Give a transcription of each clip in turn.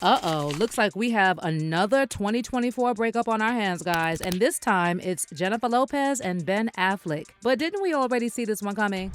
Uh-oh, looks like we have another 2024 breakup on our hands, guys, and this time it's Jennifer Lopez and Ben Affleck. But didn't we already see this one coming?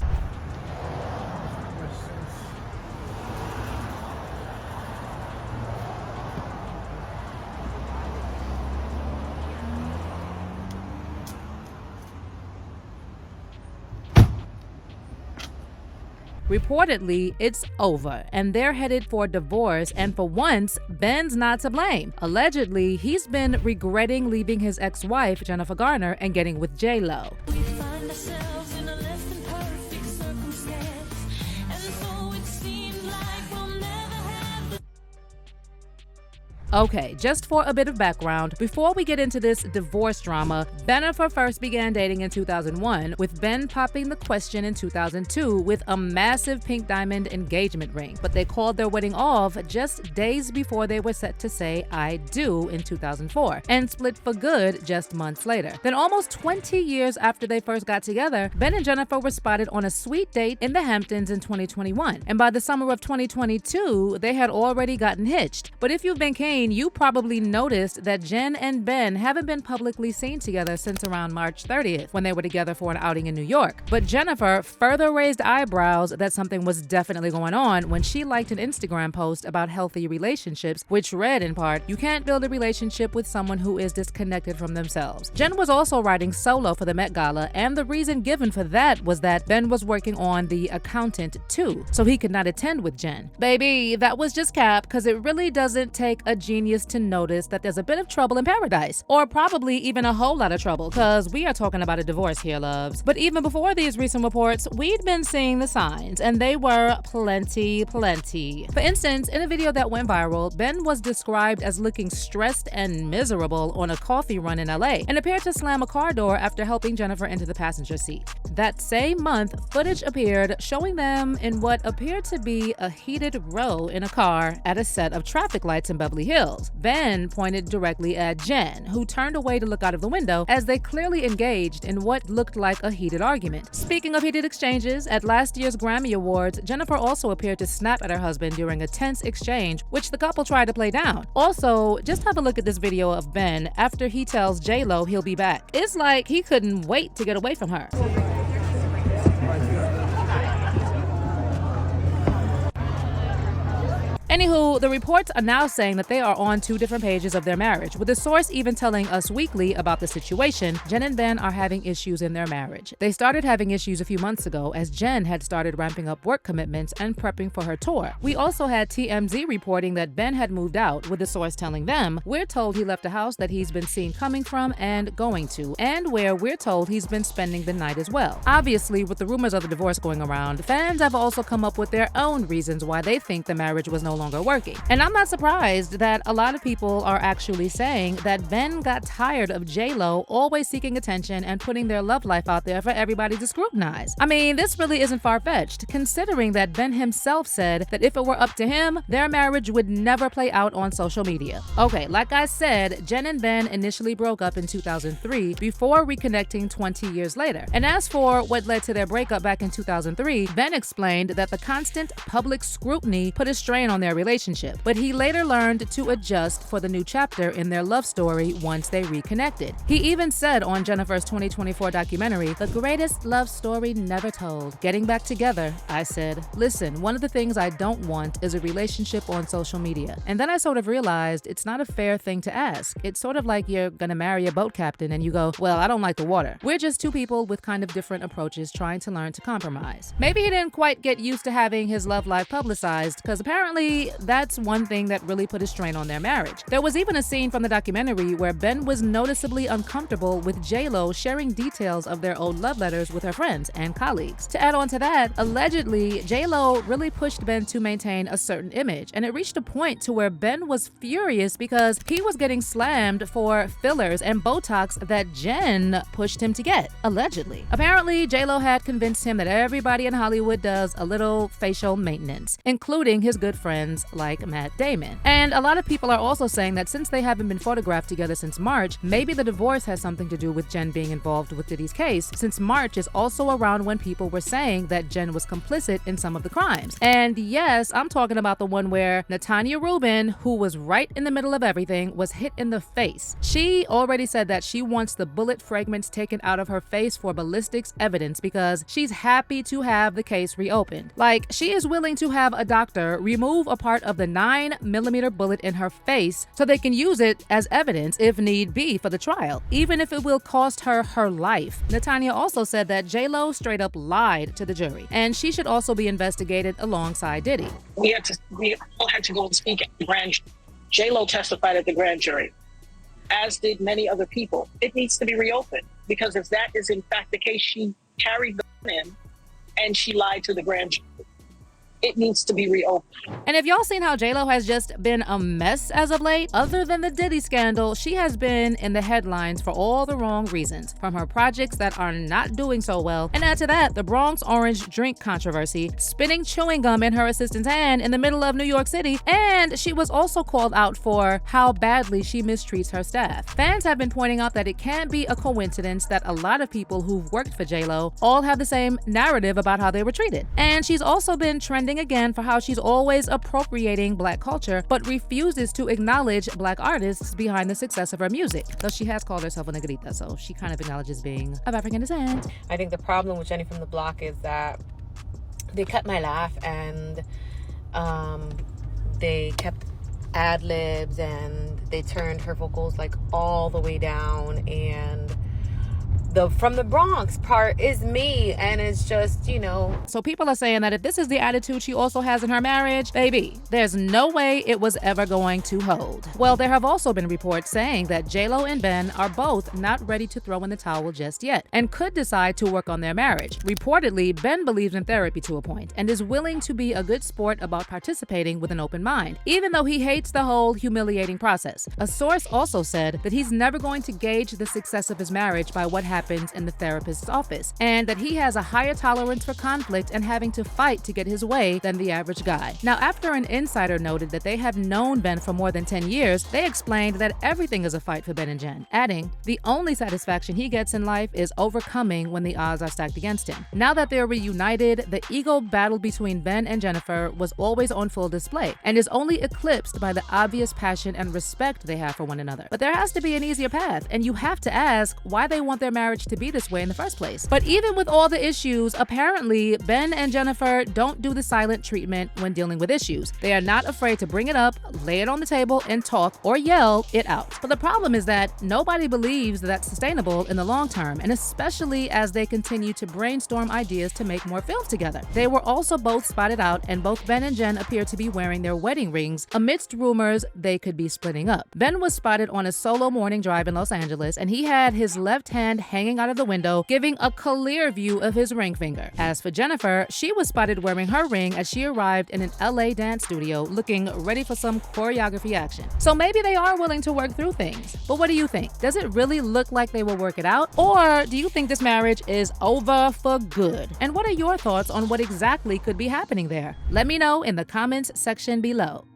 Reportedly, it's over, and they're headed for divorce, and for once, Ben's not to blame. Allegedly, he's been regretting leaving his ex-wife, Jennifer Garner, and getting with J-Lo. Okay, just for a bit of background, before we get into this divorce drama, Bennifer first began dating in 2001, with Ben popping the question in 2002 with a massive pink diamond engagement ring. But they called their wedding off just days before they were set to say "I do" in 2004, and split for good just months later. Then almost 20 years after they first got together, Ben and Jennifer were spotted on a sweet date in the Hamptons in 2021. And by the summer of 2022, they had already gotten hitched. But if you've been keen, you probably noticed that Jen and Ben haven't been publicly seen together since around March 30th, when they were together for an outing in New York. But Jennifer further raised eyebrows that something was definitely going on when she liked an Instagram post about healthy relationships, which read in part, "You can't build a relationship with someone who is disconnected from themselves." Jen was also riding solo for the Met Gala, and the reason given for that was that Ben was working on The Accountant 2, so he could not attend with Jen. Baby, that was just cap, because it really doesn't take a genius to notice that there's a bit of trouble in paradise, or probably even a whole lot of trouble, because we are talking about a divorce here, loves. But even before these recent reports, we'd been seeing the signs, and they were plenty. For instance, in a video that went viral, Ben was described as looking stressed and miserable on a coffee run in LA, and appeared to slam a car door after helping Jennifer into the passenger seat. That same month, footage appeared showing them in what appeared to be a heated row in a car at a set of traffic lights in Beverly Hills. Ben pointed directly at Jen, who turned away to look out of the window as they clearly engaged in what looked like a heated argument. Speaking of heated exchanges, at last year's Grammy Awards, Jennifer also appeared to snap at her husband during a tense exchange, which the couple tried to play down. Also, just have a look at this video of Ben after he tells J-Lo he'll be back. It's like he couldn't wait to get away from her. Anywho, the reports are now saying that they are on two different pages of their marriage, with a source even telling Us Weekly about the situation. Jen and Ben are having issues in their marriage. They started having issues a few months ago as Jen had started ramping up work commitments and prepping for her tour. We also had TMZ reporting that Ben had moved out, with the source telling them, "We're told he left a house that he's been seen coming from and going to, and where we're told he's been spending the night as well." Obviously, with the rumors of the divorce going around, fans have also come up with their own reasons why they think the marriage was no longer working. And I'm not surprised that a lot of people are actually saying that Ben got tired of J-Lo always seeking attention and putting their love life out there for everybody to scrutinize. I mean, this really isn't far-fetched, considering that Ben himself said that if it were up to him, their marriage would never play out on social media. Okay, like I said, Jen and Ben initially broke up in 2003 before reconnecting 20 years later. And as for what led to their breakup back in 2003, Ben explained that the constant public scrutiny put a strain on their relationship, but he later learned to adjust for the new chapter in their love story once they reconnected. He even said on Jennifer's 2024 documentary, "The greatest love story never told. Getting back together, I said, listen, one of the things I don't want is a relationship on social media. And then I sort of realized it's not a fair thing to ask. It's sort of like you're gonna marry a boat captain and you go, well, I don't like the water. We're just two people with kind of different approaches trying to learn to compromise." Maybe he didn't quite get used to having his love life publicized, because apparently that's one thing that really put a strain on their marriage. There was even a scene from the documentary where Ben was noticeably uncomfortable with J-Lo sharing details of their old love letters with her friends and colleagues. To add on to that, allegedly, J-Lo really pushed Ben to maintain a certain image, and it reached a point to where Ben was furious because he was getting slammed for fillers and Botox that Jen pushed him to get, allegedly. Apparently, J-Lo had convinced him that everybody in Hollywood does a little facial maintenance, including his good friends legends like Matt Damon. And a lot of people are also saying that since they haven't been photographed together since March, maybe the divorce has something to do with Jen being involved with Diddy's case, since March is also around when people were saying that Jen was complicit in some of the crimes. And yes, I'm talking about the one where Natanya Rubin, who was right in the middle of everything, was hit in the face. She already said that she wants the bullet fragments taken out of her face for ballistics evidence because she's happy to have the case reopened. Like, she is willing to have a doctor remove a part of the 9mm bullet in her face so they can use it as evidence if need be for the trial, even if it will cost her her life. Natanya also said that J-Lo straight up lied to the jury, and she should also be investigated alongside Diddy. We all had to go and speak at the grand jury. J-Lo testified at the grand jury, as did many other people. It needs to be reopened because if that is in fact the case, she carried the gun in and she lied to the grand jury. It needs to be reopened. And if y'all seen how J-Lo has just been a mess as of late, other than the Diddy scandal, she has been in the headlines for all the wrong reasons, from her projects that are not doing so well, and add to that, the Bronx orange drink controversy, spitting chewing gum in her assistant's hand in the middle of New York City, and she was also called out for how badly she mistreats her staff. Fans have been pointing out that it can't be a coincidence that a lot of people who've worked for J-Lo all have the same narrative about how they were treated. And she's also been trending again for how she's always appropriating Black culture, but refuses to acknowledge Black artists behind the success of her music. Though she has called herself a negrita, so she kind of acknowledges being of African descent. I think the problem with Jenny from the Block is that they cut my laugh and they kept ad-libs and they turned her vocals like all the way down, and the from the Bronx part is me, and it's just, you know. So people are saying that if this is the attitude she also has in her marriage, baby, there's no way it was ever going to hold. Well, there have also been reports saying that J-Lo and Ben are both not ready to throw in the towel just yet and could decide to work on their marriage. Reportedly, Ben believes in therapy to a point and is willing to be a good sport about participating with an open mind, even though he hates the whole humiliating process. A source also said that he's never going to gauge the success of his marriage by what happens in the therapist's office, and that he has a higher tolerance for conflict and having to fight to get his way than the average guy. Now, after an insider noted that they have known Ben for more than 10 years, they explained that everything is a fight for Ben and Jen, adding, the only satisfaction he gets in life is overcoming when the odds are stacked against him. Now that they're reunited, the ego battle between Ben and Jennifer was always on full display and is only eclipsed by the obvious passion and respect they have for one another. But there has to be an easier path, and you have to ask why they want their marriage to be this way in the first place. But even with all the issues, apparently Ben and Jennifer don't do the silent treatment when dealing with issues. They are not afraid to bring it up, lay it on the table, and talk or yell it out. But the problem is that nobody believes that that's sustainable in the long term, and especially as they continue to brainstorm ideas to make more films together. They were also both spotted out, and both Ben and Jen appear to be wearing their wedding rings amidst rumors they could be splitting up. Ben was spotted on a solo morning drive in Los Angeles, and he had his left hand hanging out of the window, giving a clear view of his ring finger. As for Jennifer, she was spotted wearing her ring as she arrived in an LA dance studio looking ready for some choreography action. So maybe they are willing to work through things. But what do you think? Does it really look like they will work it out? Or do you think this marriage is over for good? And what are your thoughts on what exactly could be happening there? Let me know in the comments section below.